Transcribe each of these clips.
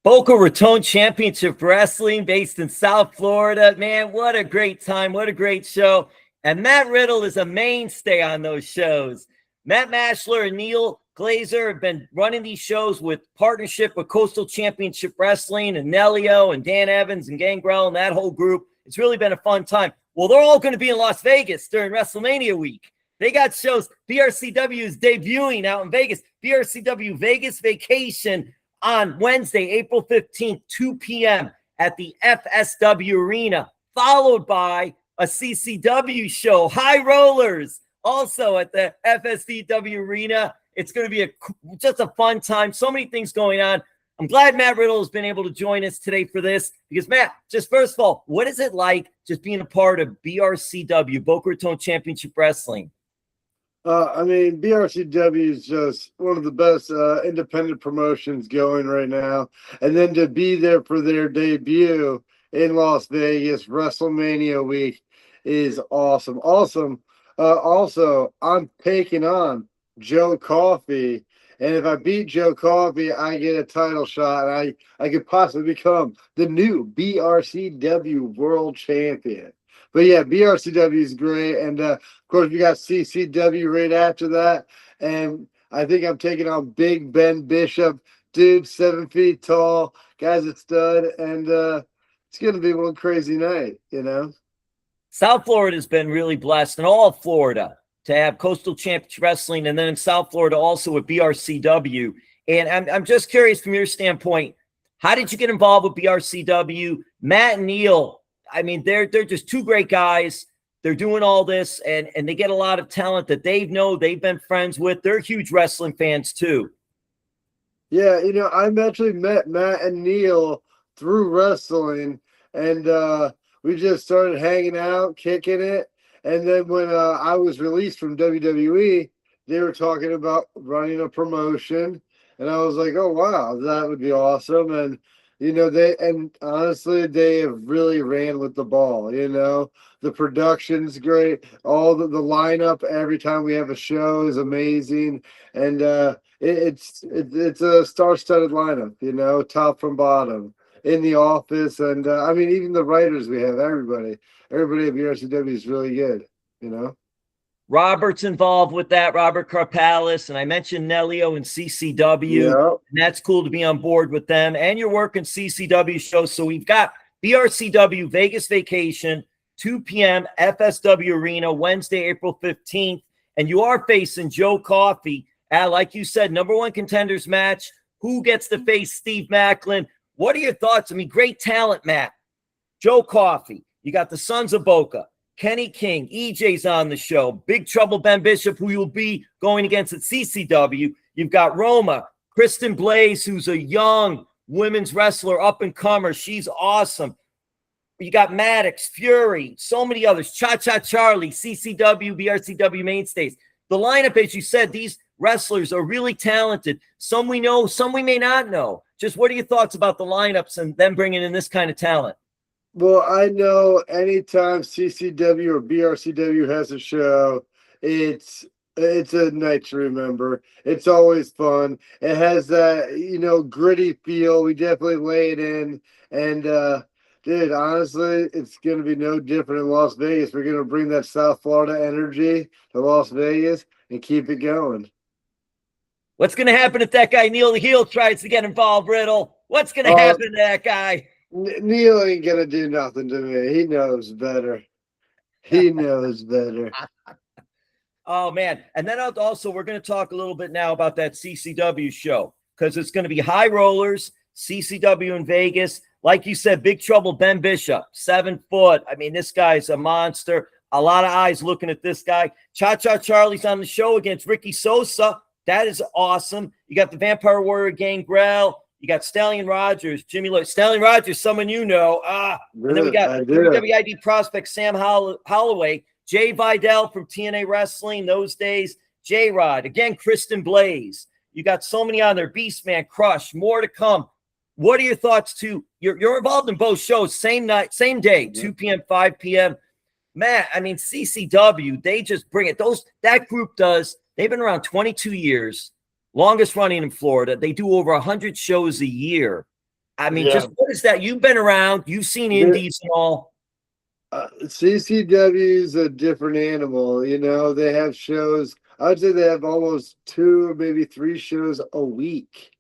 Boca Raton Championship Wrestling based in South Florida. Man, what a great time. What a great show. And Matt Riddle is a mainstay on those shows. Matt Mashler and Neil Glazer have been running these shows with partnership with Coastal Championship Wrestling and Nelio and Dan Evans and Gangrel and that whole group. It's really been a fun time. Well, they're all going to be in Las Vegas during WrestleMania week. They got shows. BRCW is debuting out in Vegas. BRCW Vegas Vacation on Wednesday, April 15th, 2 p.m. at the FSW Arena, followed by a CCW show, High Rollers, also at the FSW Arena. It's going to be just a fun time. So many things going on. I'm glad Matt Riddle has been able to join us today for this because, Matt, just first of all, what is it like just being a part of BRCW, Boca Raton Championship Wrestling? BRCW is just one of the best independent promotions going right now. And then to be there for their debut in Las Vegas, WrestleMania week, is awesome. Also, I'm taking on Joe Coffey. And if I beat Joe Coffey, I get a title shot. And I could possibly become the new BRCW World Champion. But yeah, BRCW is great. And of course, we got CCW right after that. And I think I'm taking on Big Ben Bishop. Dude, 7 feet tall. Guy's a stud. And it's going to be one crazy night, you know? South Florida has been really blessed, and all of Florida, to have Coastal Championship Wrestling, and then in South Florida also with BRCW. And I'm just curious from your standpoint, how did you get involved with BRCW? Matt and Neil, I mean, they're just two great guys. They're doing all this, and they get a lot of talent that they've been friends with. They're huge wrestling fans too. Yeah, I've actually met Matt and Neil through wrestling, and we just started hanging out, kicking it. And then when I was released from WWE, they were talking about running a promotion, and I was like, "Oh wow, that would be awesome!" And honestly, they have really ran with the ball. The production's great. All the lineup every time we have a show is amazing, and it's a star-studded lineup. Top from bottom in the office, and even the writers we have, everybody at BRCW is really good. Robert's involved with that, Robert Karpalis, and I mentioned Nelio and CCW. Yep. And that's cool to be on board with them. And you're working CCW shows. So we've got BRCW Vegas Vacation, 2 p.m. FSW Arena, Wednesday, April 15th. And you are facing Joe Coffey at, like you said, #1 contenders match. Who gets to face Steve Maclin? What are your thoughts? Great talent, Matt. Joe Coffey. You got the Sons of Boca. Kenny King, EJ's on the show. Big Trouble Ben Bishop, who you'll be going against at CCW. You've got Roma, Kristen Blaze, who's a young women's wrestler, up-and-comer. She's awesome. You got Maddox, Fury, so many others. Cha-Cha Charlie, CCW, BRCW mainstays. The lineup, as you said, these wrestlers are really talented. Some we know, some we may not know. Just what are your thoughts about the lineups and them bringing in this kind of talent? Well, I know anytime CCW or BRCW has a show, it's a night to remember. It's always fun. It has that, gritty feel. We definitely lay it in. And, dude, honestly, it's going to be no different in Las Vegas. We're going to bring that South Florida energy to Las Vegas and keep it going. What's going to happen if that guy Neil the Heel tries to get involved, Riddle? What's going to happen to that guy? Neil ain't going to do nothing to me. He knows better. He knows better. Oh, man. And then also, we're going to talk a little bit now about that CCW show because it's going to be High Rollers, CCW in Vegas. Like you said, Big Trouble Ben Bishop, 7 foot. This guy's a monster. A lot of eyes looking at this guy. Cha-Cha Charlie's on the show against Ricky Sosa. That is awesome. You got the Vampire Warrior Gangrel. You got Stallion Rogers, Jimmy Lloyd. Stallion Rogers, someone you know. And then we got WID prospect Sam Holloway, Jay Vidal from TNA Wrestling those days, J-Rod. Again, Kristen Blaze. You got so many on there. Beastman, Crush, more to come. What are your thoughts too? You're involved in both shows, same night, same day, 2 p.m., 5 p.m. Matt, CCW, they just bring it. That group does. They've been around 22 years. longest running in Florida. They do over 100 shows a year. I mean, just what is that? You've been around, you've seen indies and all. CCW is a different animal. You know, they have shows. I'd say they have almost 2 or maybe 3 shows a week,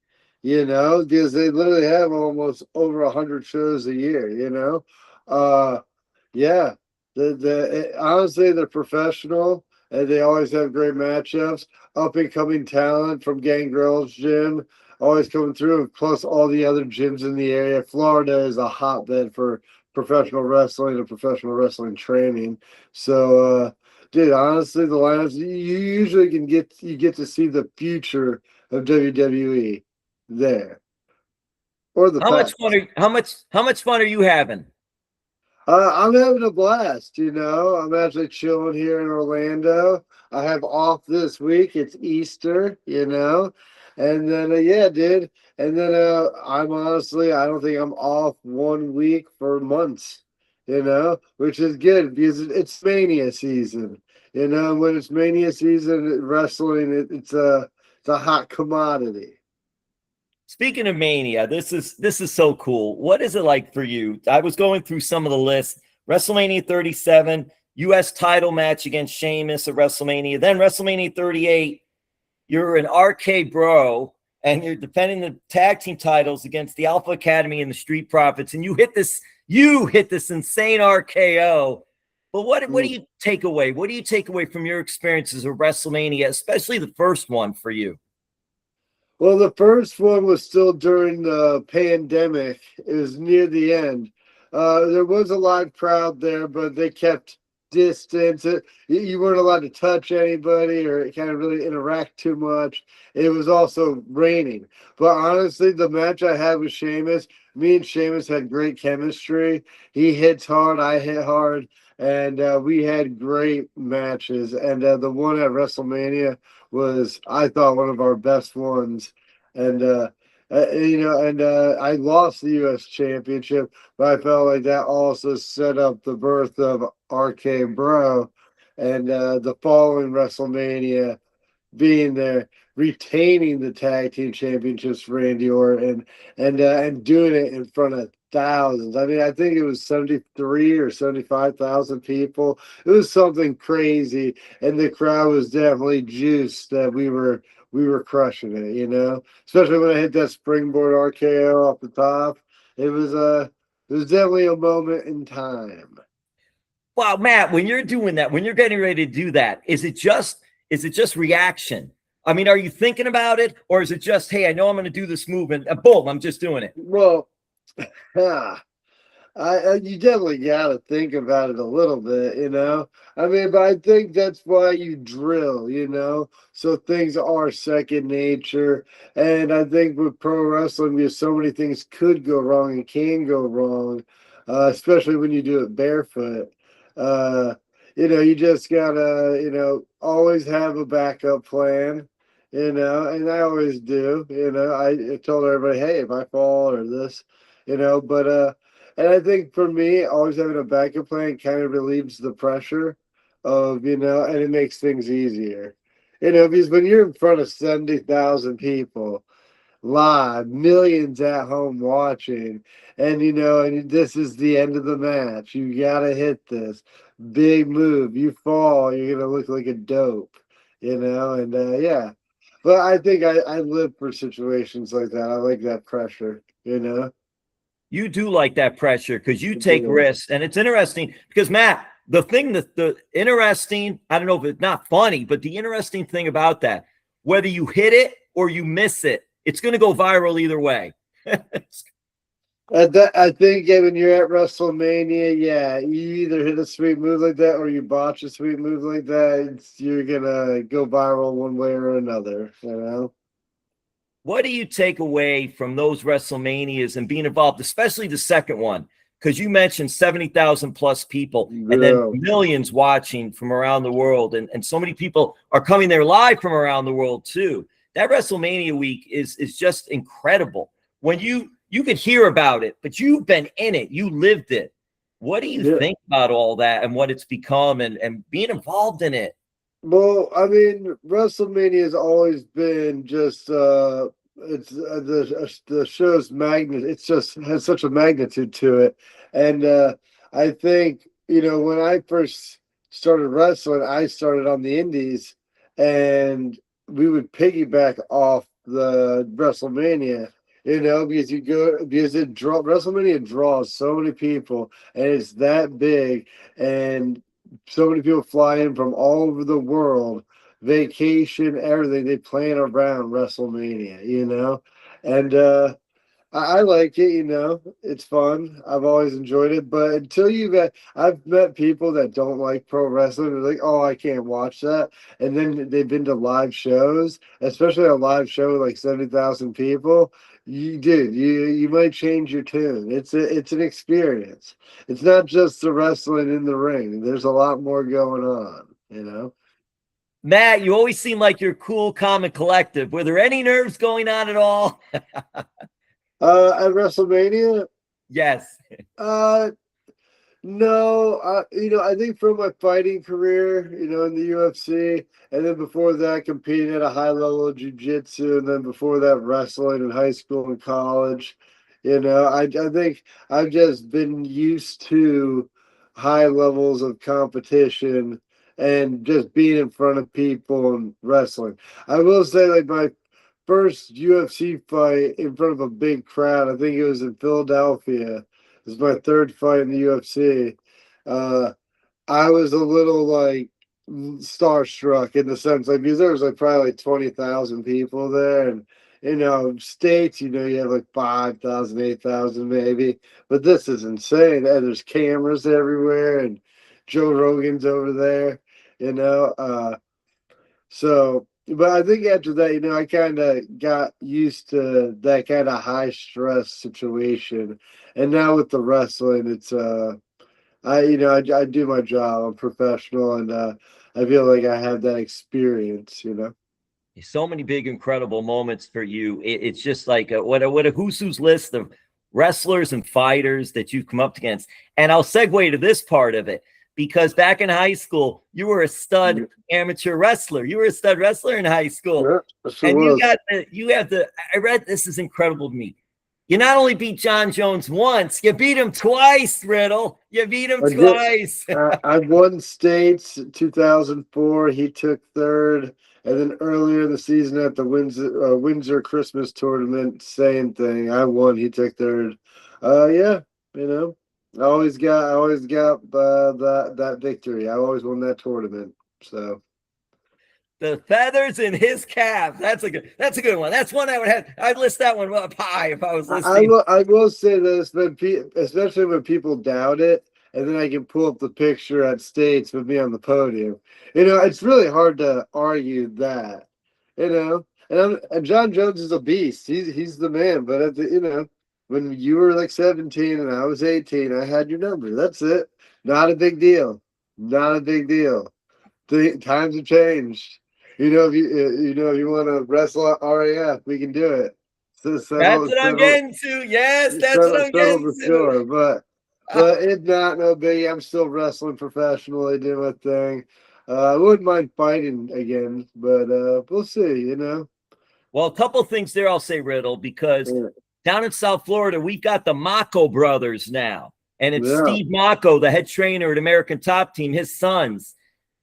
you know, because they literally have almost over 100 shows a year, you know. Yeah, honestly, they're professional and they always have great matchups. Up and coming talent from Gangrel's gym always coming through, plus all the other gyms in the area. Florida is a hotbed for professional wrestling and professional wrestling training. So, dude, honestly, the lineups you usually get to see the future of WWE there, or the past. How much fun are you having? I'm having a blast, you know. I'm actually chilling here in Orlando. I have off this week. It's Easter, you know. And then, yeah, dude. And then I don't think I'm off 1 week for months, you know, which is good because it's Mania season. You know, when it's Mania season, wrestling, it's a hot commodity. Speaking of Mania, this is so cool. What is it like for you? I was going through some of the lists. WrestleMania 37, U.S. title match against Sheamus at WrestleMania. Then WrestleMania 38, you're an RK Bro, and you're defending the tag team titles against the Alpha Academy and the Street Profits, and you hit this insane RKO. But what do you take away? What do you take away from your experiences of WrestleMania, especially the first one for you? Well, the first one was still during the pandemic. It was near the end. There was a live crowd there, but they kept distance. You weren't allowed to touch anybody or kind of really interact too much. It was also raining. But honestly, the match I had with Sheamus, me and Sheamus had great chemistry. He hits hard, I hit hard, and we had great matches. And the one at WrestleMania was, I thought, one of our best ones. And I lost the U.S. Championship, but I felt like that also set up the birth of RK Bro, and the following WrestleMania being there, retaining the tag team championships for Randy Orton, and doing it in front of thousands. I mean, I think it was 73 or 75,000 people. It was something crazy, and the crowd was definitely juiced that we were crushing it, you know. Especially when I hit that springboard RKO off the top. It was definitely a moment in time. Wow, Matt, when you're doing that, when you're getting ready to do that, is it just reaction? I mean, are you thinking about it, or is it just, hey, I know I'm going to do this move, and boom, I'm just doing it? Well, you definitely got to think about it a little bit, you know. I mean, but I think that's why you drill, you know, so things are second nature. And I think with pro wrestling, because so many things could go wrong and can go wrong, especially when you do it barefoot. You know, you just gotta, you know, always have a backup plan, you know, and I always do. You know, I told everybody, hey, if I fall or this, you know, but and I think for me, always having a backup plan kind of relieves the pressure of, you know, and it makes things easier. You know, because when you're in front of 70,000 people live, millions at home watching, and, you know, and this is the end of the match, you got to hit this big move. You fall, you're going to look like a dope, you know, and yeah. But I think I live for situations like that. I like that pressure, you know. You do like that pressure because you take risks. And it's interesting because, Matt, the interesting, I don't know if it's not funny, but the interesting thing about that, whether you hit it or you miss it, it's going to go viral either way. I think when you're at WrestleMania, yeah, you either hit a sweet move like that or you botch a sweet move like that. You're going to go viral one way or another, you know? What do you take away from those WrestleManias and being involved, especially the second one? Because you mentioned 70,000 plus people and then millions watching from around the world. And so many people are coming there live from around the world too. That WrestleMania week is just incredible. When you could hear about it, but you've been in it, you lived it. What do you think about all that and what it's become and being involved in it? Well, I mean, WrestleMania has always been just it's the show's magnet. It's just has such a magnitude to it, and I think when I first started wrestling, I started on the Indies, and we would piggyback off the WrestleMania. Because WrestleMania draws so many people, and it's that big, and so many people fly in from all over the world, vacation, everything. They plan around WrestleMania. And I like it, it's fun. I've always enjoyed it. But I've met people that don't like pro wrestling. They're like, oh, I can't watch that. And then they've been to live shows, especially a live show with like 70,000 people. You might change your tune. It's an experience. It's not just the wrestling in the ring. There's a lot more going on. Matt, you always seem like you're cool, calm, and collective. Were there any nerves going on at all? At WrestleMania, Yes. uh, no, I think from my fighting career, in the UFC, and then before that, competing at a high level of jiu-jitsu, and then before that, wrestling in high school and college. I think I've just been used to high levels of competition and just being in front of people and wrestling. I will say, like, my first UFC fight in front of a big crowd, I think it was in Philadelphia. This is my third fight in the UFC. Uh, I was a little like starstruck in the sense like because there was like probably like 20,000 people there, and states you have like 5,000, 8,000 maybe, but this is insane. And there's cameras everywhere, and Joe Rogan's over there. You know, so, but I think after that, I kind of got used to that kind of high stress situation, and now with the wrestling, it's I do my job. I'm professional, and I feel like I have that experience. So many big, incredible moments for you. It's just like what a who's who's list of wrestlers and fighters that you've come up against. And I'll segue to this part of it because back in high school, you were a stud amateur wrestler. You were a stud wrestler in high school, Yeah, sure and was. you have the. I read this is incredible to me. You not only beat Jon Jones once, you beat him twice, Riddle. You beat him I did. twice. I won states 2004. He took third, and then earlier in the season at the Windsor Christmas tournament, same thing. I won. He took third. Yeah, I always got that victory. I always won that tournament. So. The feathers in his cap. That's a good one. That's one I would have. I'd list that one up high if I was listening. I will say this, but especially when people doubt it, and then I can pull up the picture at States with me on the podium. It's really hard to argue that. And Jon Jones is a beast. He's the man. But when you were like 17 and I was 18, I had your number. That's it. Not a big deal. Not a big deal. Times have changed. If you want to wrestle at RAF, we can do it. So That's what I'm getting to. Yes, that's what I'm settle getting the to. score. But if not, no biggie. I'm still wrestling professionally, doing my thing. I wouldn't mind fighting again, but we'll see. Well, a couple things there I'll say, Riddle, because Yeah. down in South Florida, we've got the Mako brothers now. And it's Yeah. Steve Mako, the head trainer at American Top Team, his sons.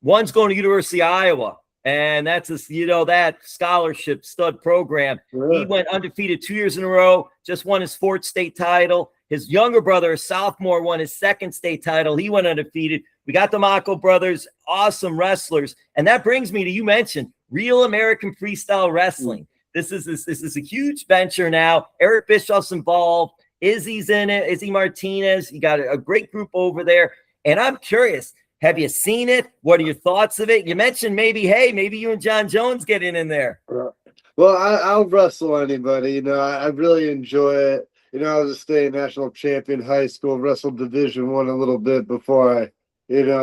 One's going to University of Iowa. And that's that scholarship stud program. Yeah. He went undefeated 2 years in a row, just won his fourth state title. His younger brother, a sophomore, won his second state title. He went undefeated. We got the Mako brothers, awesome wrestlers. And that brings me to, you mentioned, Real American Freestyle Wrestling. This is a huge venture now. Eric Bischoff's involved. Izzy's in it. Izzy Martinez. You got a great group over there. And I'm curious, have you seen it? What are your thoughts of it? You mentioned maybe you and Jon Jones get in there. Well, I'll wrestle anybody. I really enjoy it. I was a state national champion high school, wrestled Division I a little bit before I,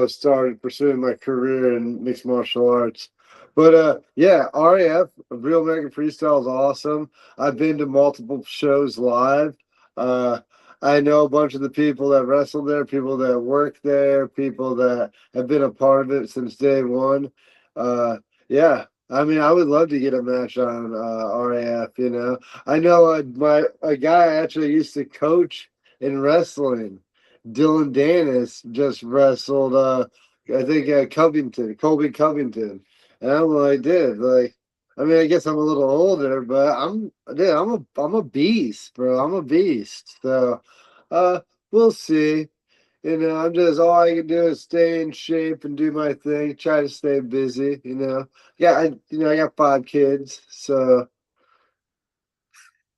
started pursuing my career in mixed martial arts. But yeah, RAF, Real American Freestyle is awesome. I've been to multiple shows live. I know a bunch of the people that wrestle there, people that work there, people that have been a part of it since day one. Yeah, I mean, I would love to get a match on RAF. You know, I know a guy I actually used to coach in wrestling, Dylan Dennis, just wrestled. I think Colby Covington, and I'm like, dude, like, I mean, I guess I'm a little older, but I'm a beast, bro. I'm a beast. So, we'll see. You know, I'm just all I can do is stay in shape and do my thing, try to stay busy, you know. Yeah, I got 5 kids, so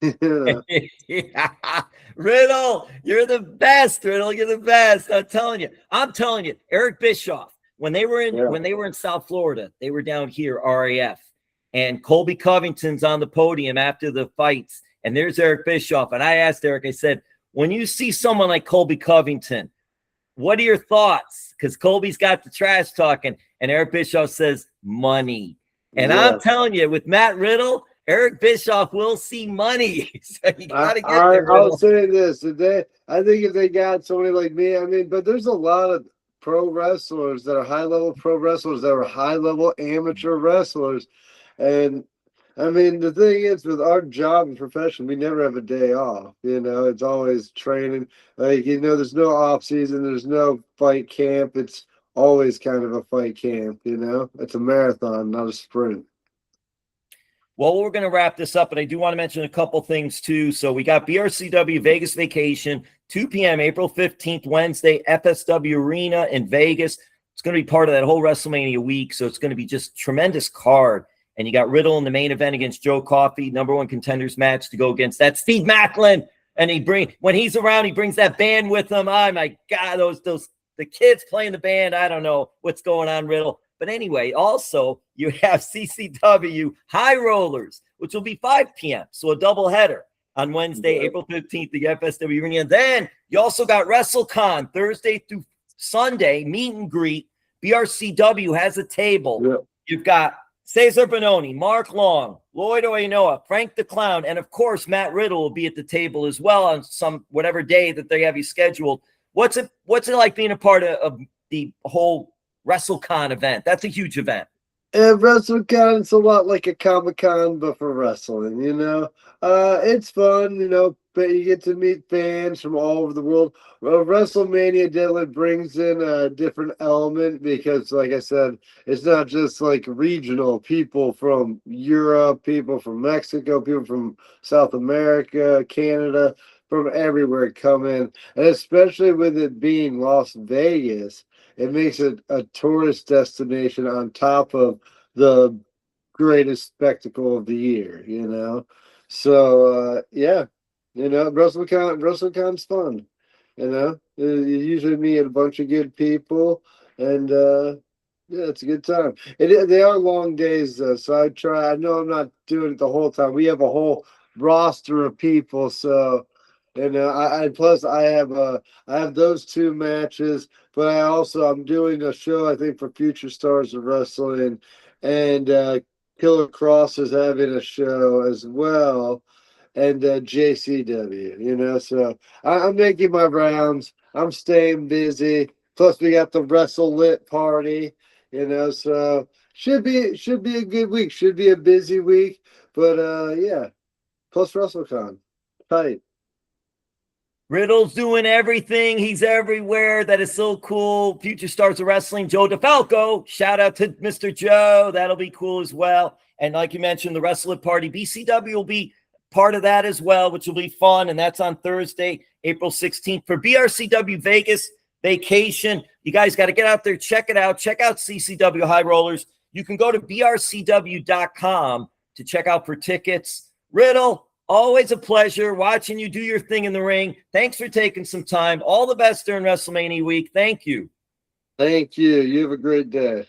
you know. Yeah. Riddle, you're the best. Riddle, you're the best. I'm telling you, Eric Bischoff, when they were in South Florida, they were down here, RAF, and Colby Covington's on the podium after the fights, and there's Eric Bischoff. And I asked Eric, I said, when you see someone like Colby Covington, what are your thoughts? Because Colby's got the trash talking, and Eric Bischoff says money. And I'm telling you, with Matt Riddle, Eric Bischoff will see money. So you gotta get there. I'll say this today. I think if they got somebody like me, I mean, but there's a lot of pro wrestlers that are high-level pro wrestlers that are high-level amateur wrestlers. And I mean, the thing is, with our job and profession, we never have a day off. You know, it's always training. Like, you know, there's no off season, there's no fight camp. It's always kind of a fight camp, you know? It's a marathon, not a sprint. Well, we're going to wrap this up, but I do want to mention a couple things too. So we got BRCW Vegas Vacation, 2 p.m. April 15th, Wednesday, FSW Arena in Vegas. It's going to be part of that whole WrestleMania week, so it's going to be just tremendous card. And you got Riddle in the main event against Joe Coffey, #1 contenders match to go against that Steve Maclin. And when he's around, he brings that band with him. Oh my God, the kids playing the band. I don't know what's going on, Riddle. But anyway, also you have CCW High Rollers, which will be 5 p.m. So a doubleheader on Wednesday, April 15th, the FSW Arena. And then you also got WrestleCon Thursday through Sunday, meet and greet. BRCW has a table. Yeah. You've got Cesar Bononi, Mark Long, Lloyd Oinoa, Frank the Clown, and of course, Matt Riddle will be at the table as well on whatever day that they have you scheduled. What's it like being a part of the whole WrestleCon event? That's a huge event. WrestleCon, it's a lot like a Comic-Con, but for wrestling, you know. It's fun, you know, but you get to meet fans from all over the world. Well, WrestleMania definitely brings in a different element because, like I said, it's not just like regional people from Europe, people from Mexico, people from South America, Canada, from everywhere come in. And especially with it being Las Vegas, it makes it a tourist destination on top of the greatest spectacle of the year, you know? So, yeah, you know, WrestleCon's fun, you know? You usually meet a bunch of good people, and, yeah, it's a good time. They are long days, though, so I know I'm not doing it the whole time. We have a whole roster of people, so... And I have those 2 matches, but I'm doing a show, I think, for Future Stars of Wrestling, and Killer Cross is having a show as well, and JCW, you know. So I'm making my rounds. I'm staying busy. Plus, we got the WrestleLit party, you know. So should be a good week. Should be a busy week, but yeah. Plus WrestleCon, tight. Riddle's doing everything. He's everywhere. That is so cool. Future Stars of Wrestling, Joe DeFalco. Shout out to Mr. Joe. That'll be cool as well. And like you mentioned, the WrestleLit party, BCW will be part of that as well, which will be fun. And that's on Thursday, April 16th. For BRCW Vegas Vacation, you guys got to get out there, check it out. Check out CCW High Rollers. You can go to brcw.com to check out for tickets. Riddle, always a pleasure watching you do your thing in the ring. Thanks for taking some time. All the best during WrestleMania week. Thank you. Thank you. You have a great day.